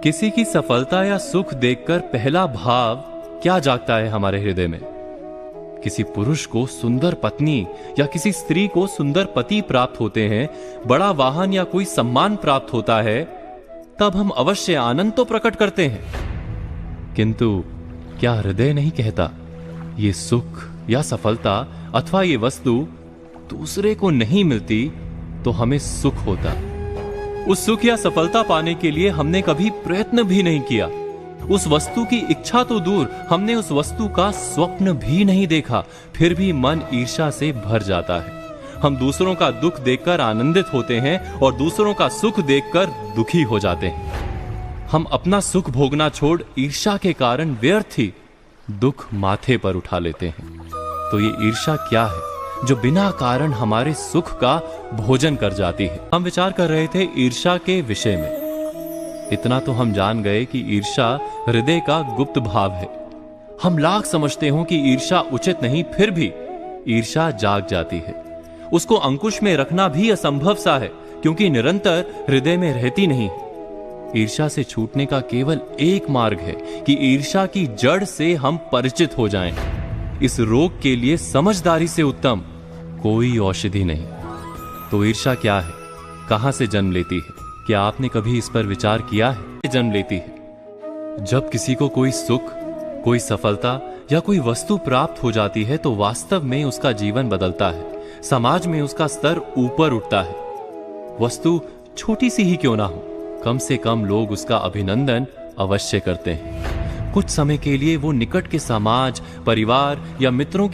किसी की सफलता या सुख देखकर पहला भाव क्या जागता है हमारे हृदय में? किसी पुरुष को सुंदर पत्नी या किसी स्त्री को सुंदर पति प्राप्त होते हैं, बड़ा वाहन या कोई सम्मान प्राप्त होता है, तब हम अवश्य आनंद तो प्रकट करते हैं, किंतु क्या हृदय नहीं कहता ये सुख या सफलता अथवा ये वस्तु दूसरे को नहीं मिलती तो हमें सुख होता। उस सुख या सफलता पाने के लिए हमने कभी प्रयत्न भी नहीं किया। उस वस्तु की इच्छा तो दूर, हमने उस वस्तु का स्वप्न भी नहीं देखा, फिर भी मन ईर्ष्या से भर जाता है। हम दूसरों का दुख देखकर आनंदित होते हैं और दूसरों का सुख देखकर दुखी हो जाते हैं। हम अपना सुख भोगना छोड़ ईर्ष्या के कारण व्यर्थ ही दुख माथे पर उठा लेते हैं। तो ये ईर्ष्या क्या है जो बिना कारण हमारे सुख का भोजन कर जाती है? हम विचार कर रहे थे ईर्ष्या के विषय में। इतना तो हम जान गए कि ईर्ष्या हृदय का गुप्त भाव है। हम लाख समझते हो कि ईर्ष्या उचित नहीं, फिर भी ईर्ष्या जाग जाती है। उसको अंकुश में रखना भी असंभव सा है, क्योंकि निरंतर हृदय में रहती नहीं है। ईर्ष्या से छूटने का केवल एक मार्ग है कि ईर्ष्या की जड़ से हम परिचित हो जाएं। इस रोग के लिए समझदारी से उत्तम कोई औषधि नहीं। तो ईर्ष्या क्या है, कहां से जन्म लेती है? क्या आपने कभी इस पर विचार किया है? जन्म लेती है जब किसी को कोई सुख, कोई सफलता या कोई वस्तु प्राप्त हो जाती है तो वास्तव में उसका जीवन बदलता है, समाज में उसका स्तर ऊपर उठता है। वस्तु छोटी सी ही क्यों ना हो, कम से कम लोग उसका अभिनंदन अवश्य करते हैं। कुछ समय के लिए वो निकट के समाज, परिवार या मित्रों की